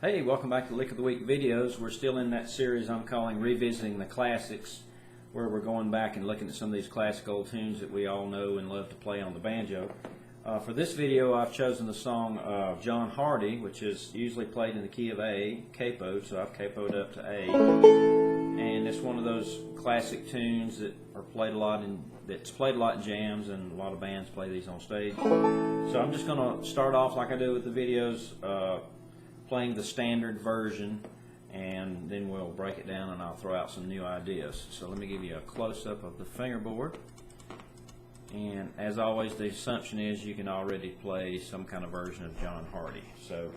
Hey, welcome back to Lick of the Week videos. We're still in that series I'm calling Revisiting the Classics, where we're going back and looking at some of these classic old tunes that we all know and love to play on the banjo. For this video, I've chosen the song of John Hardy, which is usually played in the key of A, capoed, so I've capoed up to A. And it's one of those classic tunes that are played a lot in jams, and a lot of bands play these on stage. So I'm just going to start off like I do with the videos, playing the standard version, and then we'll break it down and I'll throw out some new ideas. So let me give you a close-up of the fingerboard. And as always, the assumption is you can already play some kind of version of John Hardy. So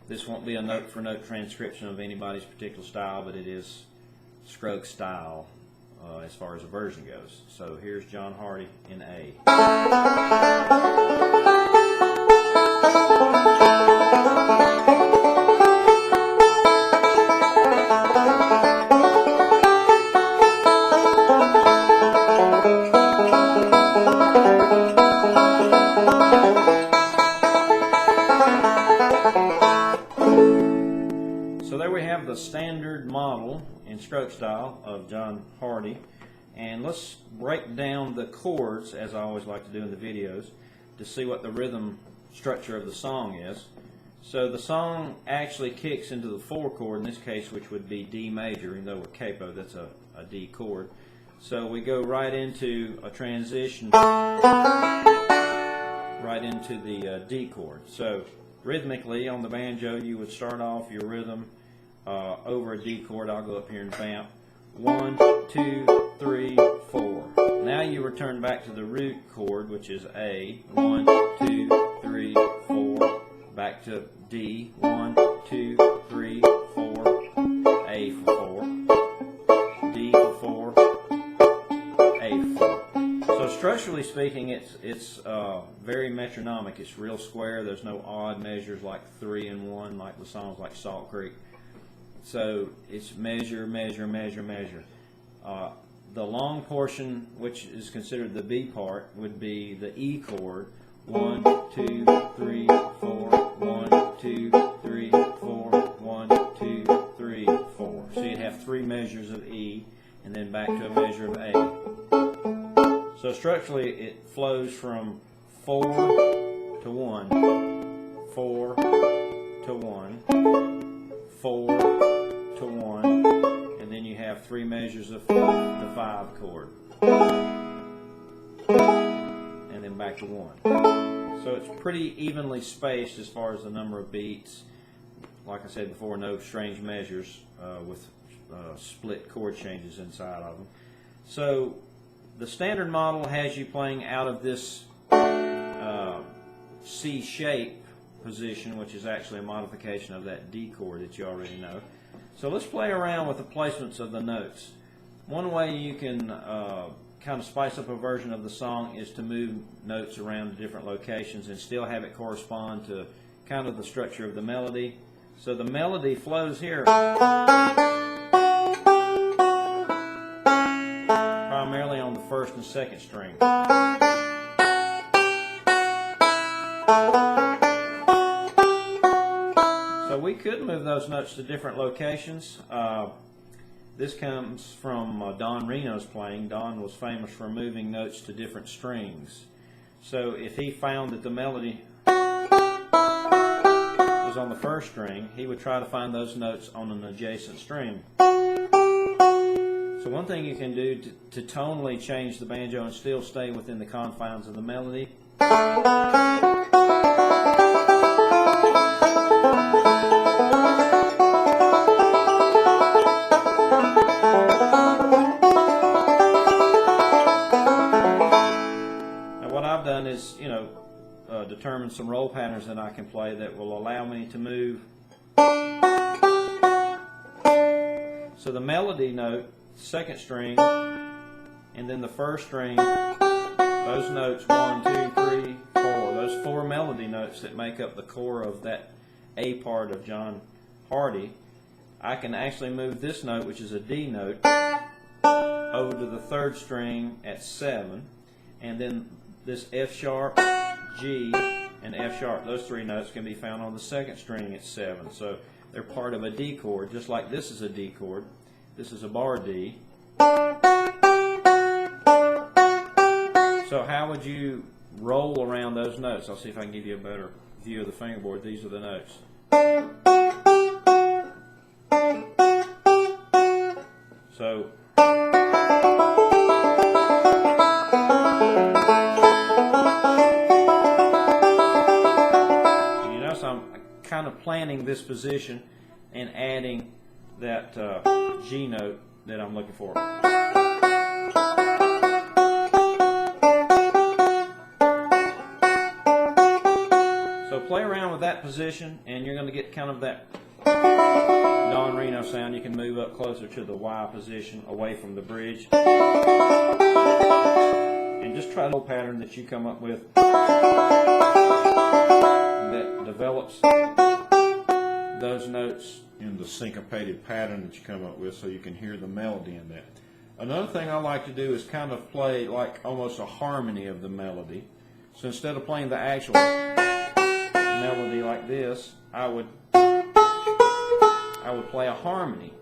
this won't be a note-for-note transcription of anybody's particular style, but it is Scruggs style as far as a version goes. So here's John Hardy in A. So there we have the standard model in Scruggs style of John Hardy, and let's break down the chords, as I always like to do in the videos, to see what the rhythm structure of the song is. So the song actually kicks into the 4 chord in this case, which would be D major, even though we're capo, that's a D chord. So we go right into a transition right into the D chord. So rhythmically on the banjo, you would start off your rhythm over a D chord. I'll go up here and vamp. 1, 2, 3, 4. Now you return back to the root chord, which is A. 1, 2, 3, 4. Back to D. 1, 2, 3, 4. A for 4. D for 4. A for 4. So structurally speaking, it's very metronomic. It's real square. There's no odd measures like 3 and 1, like the songs like Salt Creek. So it's measure, measure, measure, measure. The long portion, which is considered the B part, would be the E chord. 1, 2, 3, 4. 1, 2, 3, 4. 1, 2, 3, 4. So you'd have 3 measures of E, and then back to a measure of A. So structurally, it flows from 4 to 1, 4 to 1, 4 to 1, and then you have 3 measures of the 5 chord, and then back to 1. So it's pretty evenly spaced as far as the number of beats. Like I said before, no strange measures with split chord changes inside of them. So the standard model has you playing out of this C shape position, which is actually a modification of that D chord that you already know. So let's play around with the placements of the notes. One way you can kind of spice up a version of the song is to move notes around to different locations and still have it correspond to kind of the structure of the melody. So the melody flows here primarily on the 1st and 2nd string. So we could move those notes to different locations. This comes from Don Reno's playing. Don was famous for moving notes to different strings. So if he found that the melody was on the 1st string, he would try to find those notes on an adjacent string. So one thing you can do to tonally change the banjo and still stay within the confines of the melody is, determine some roll patterns that I can play that will allow me to move. So the melody note, 2nd string, and then the 1st string, those notes 1, 2, 3, 4, those 4 melody notes that make up the core of that A part of John Hardy, I can actually move this note, which is a D note, over to the 3rd string at 7, and then this F sharp, G, and F sharp, those 3 notes can be found on the 2nd string at 7. So They're part of a D chord, just like this is a D chord. This is a bar D. So how would you roll around those notes? I'll see if I can give you a better view of the fingerboard. These are the notes. So you notice I'm kind of planning this position and adding that G note that I'm looking for. So play around with that position and you're going to get kind of that Don Reno sound. You can move up closer to the Y position away from the bridge. And just try the whole pattern that you come up with that develops those notes in the syncopated pattern that you come up with so you can hear the melody in that. Another thing I like to do is kind of play like almost a harmony of the melody. So instead of playing the actual melody like this, I would play a harmony.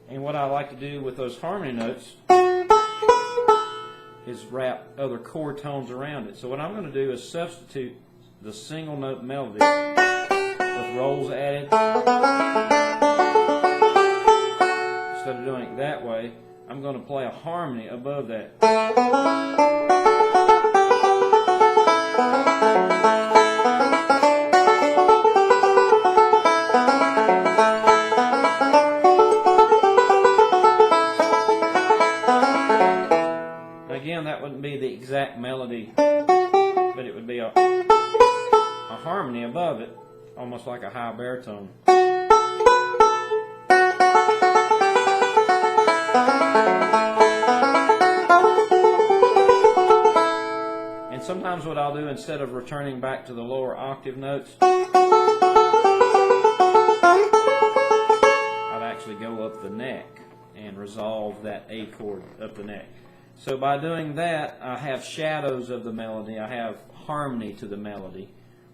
And what I like to do with those harmony notes is wrap other chord tones around it. So what I'm going to do is substitute the single note melody with rolls added. Instead of doing it that way, I'm going to play a harmony above that. Again, that wouldn't be the exact melody, but it would be a harmony above it, almost like a high baritone. And sometimes what I'll do, instead of returning back to the lower octave notes, I'd actually go up the neck and resolve that A chord up the neck. So by doing that, I have shadows of the melody, I have harmony to the melody,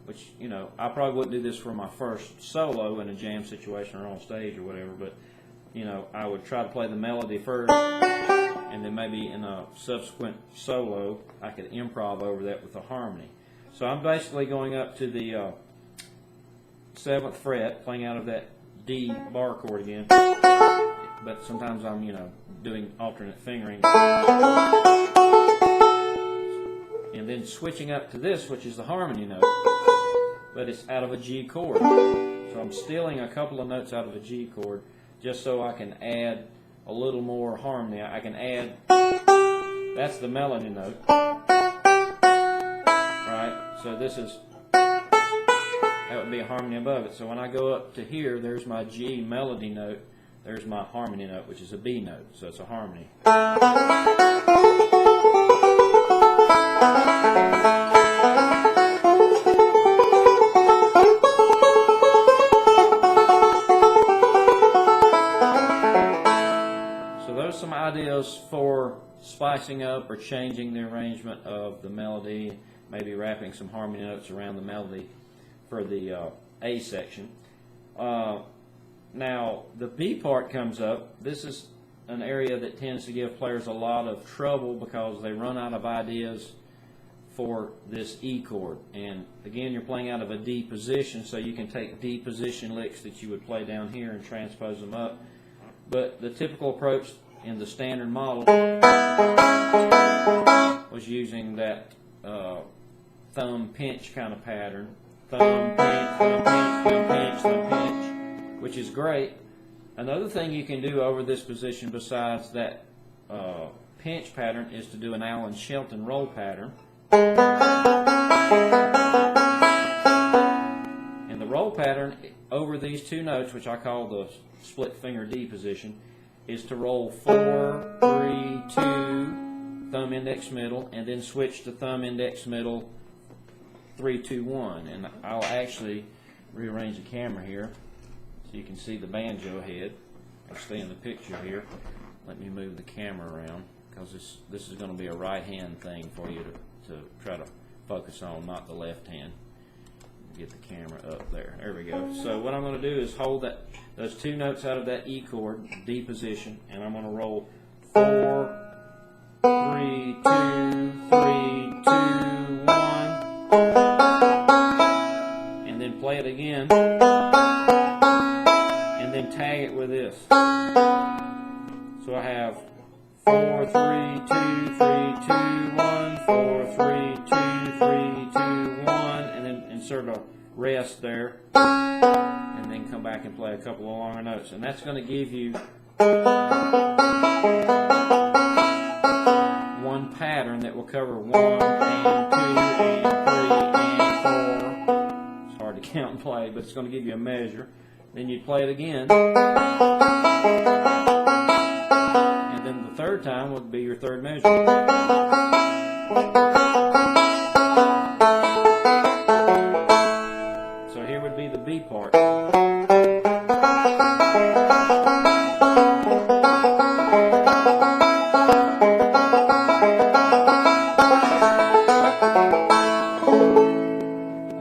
which, you know, I probably wouldn't do this for my first solo in a jam situation or on stage or whatever, but, you know, I would try to play the melody first, and then maybe in a subsequent solo, I could improv over that with a harmony. So I'm basically going up to the 7th fret, playing out of that D bar chord again. But sometimes I'm, you know, doing alternate fingering. And then switching up to this, which is the harmony note, but it's out of a G chord. So I'm stealing a couple of notes out of a G chord just so I can add a little more harmony. I can add, that's the melody note. Right? So this is, that would be a harmony above it. So when I go up to here, there's my G melody note. There's my harmony note, which is a B note, so it's a harmony. So those are some ideas for spicing up or changing the arrangement of the melody, maybe wrapping some harmony notes around the melody for the A section. Now, the B part comes up. This is an area that tends to give players a lot of trouble because they run out of ideas for this E chord. And again, you're playing out of a D position, so you can take D position licks that you would play down here and transpose them up. But the typical approach in the standard model was using that thumb pinch kind of pattern. Thumb pinch, thumb pinch, thumb pinch, thumb pinch, which is great. Another thing you can do over this position besides that pinch pattern is to do an Alan Shelton roll pattern. And the roll pattern over these two notes, which I call the split finger D position, is to roll 4, 3, 2, thumb index middle, and then switch to thumb index middle 3, 2, 1. And I'll actually rearrange the camera here so you can see the banjo head. I'll stay in the picture here. Let me move the camera around because this is going to be a right hand thing for you to try to focus on, not the left hand. get the camera up there. There we go. So what I'm going to do is hold those two notes out of that E chord, D position, and I'm going to roll 4, 3, 2, 3, 2, 1, and then play it again, and then tag it with this. So I have 4, 3, 2, 3, 2, 1, 4, 3, 2, 3, 2, 1, and then insert a rest there, and then come back and play a couple of longer notes. And that's going to give you one pattern that will cover 1 and 2 and 3 and 4. It's hard to count and play, but it's going to give you a measure. Then you play it again. And then the third time would be your third measure. So here would be the B part.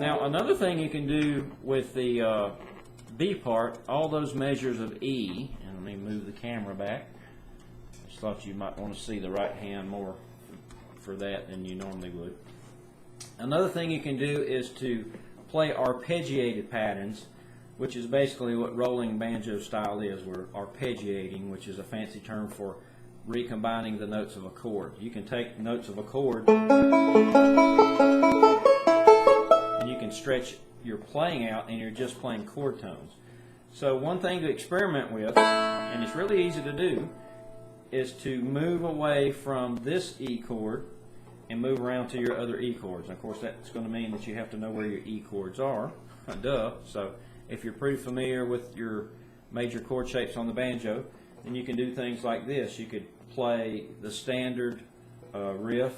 Now another thing you can do with the B part, all those measures of E, and let me move the camera back. I just thought you might want to see the right hand more for that than you normally would. Another thing you can do is to play arpeggiated patterns, which is basically what rolling banjo style is. We're arpeggiating, which is a fancy term for recombining the notes of a chord. You can take notes of a chord and you can stretch your playing out and you're just playing chord tones. So one thing to experiment with, and it's really easy to do, is to move away from this E chord and move around to your other E chords. And of course that's going to mean that you have to know where your E chords are. Duh. So if you're pretty familiar with your major chord shapes on the banjo, then you can do things like this. You could play the standard riff.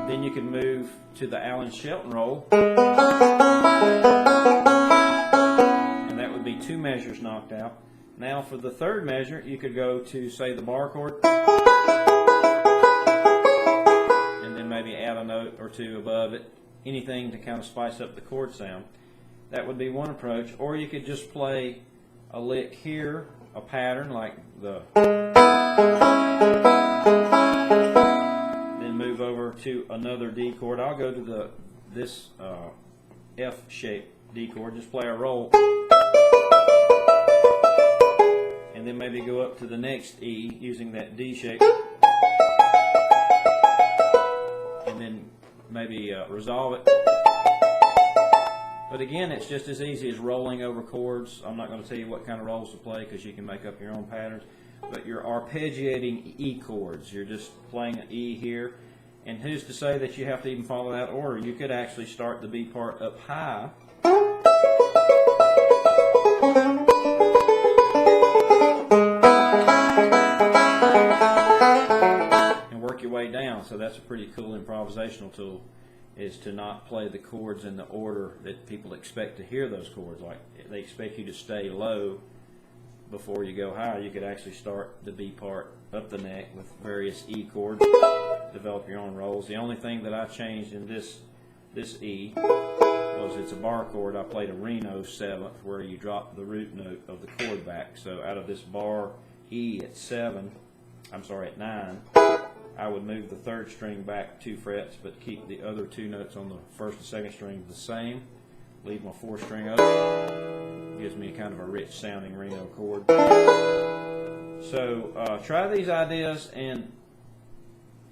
Then you can move to the Alan Shelton roll, and that would be 2 measures knocked out. Now for the third measure, you could go to, say, the bar chord, and then maybe add a note or two above it, anything to kind of spice up the chord sound. That would be one approach. Or you could just play a lick here, a pattern like the, then move over to another D chord. I'll go to this F-shaped D chord, just play a roll, and then maybe go up to the next E using that D shape, and then maybe resolve it. But again, it's just as easy as rolling over chords. I'm not going to tell you what kind of rolls to play because you can make up your own patterns. But you're arpeggiating E chords. You're just playing an E here. And who's to say that you have to even follow that order? You could actually start the B part up high. And work your way down. So that's a pretty cool improvisational tool, is to not play the chords in the order that people expect to hear those chords. Like they expect you to stay low before you go high. You could actually start the B part up the neck with various E chords, develop your own rolls. The only thing that I changed in this E was it's a bar chord. I played a Reno 7th where you drop the root note of the chord back. So out of this bar E at 9, I would move the 3rd string back 2 frets, but keep the other 2 notes on the 1st and 2nd string the same. Leave my 4th string open. Gives me kind of a rich sounding Reno chord. So try these ideas, and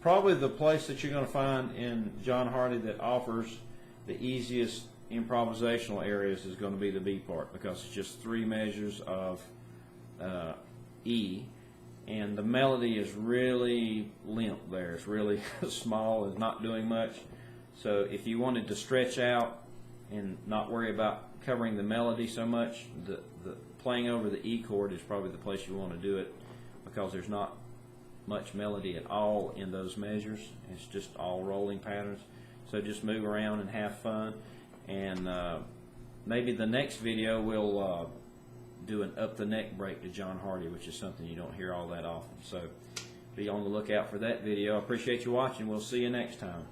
probably the place that you're going to find in John Hardy that offers the easiest improvisational areas is going to be the B part, because it's just 3 measures of E. And the melody is really limp there. It's really small and not doing much. So if you wanted to stretch out and not worry about covering the melody so much, the playing over the E chord is probably the place you want to do it, because there's not much melody at all in those measures. It's just all rolling patterns. So just move around and have fun. And maybe the next video we'll do an up the neck break to John Hardy, which is something you don't hear all that often. So be on the lookout for that video. I appreciate you watching. We'll see you next time.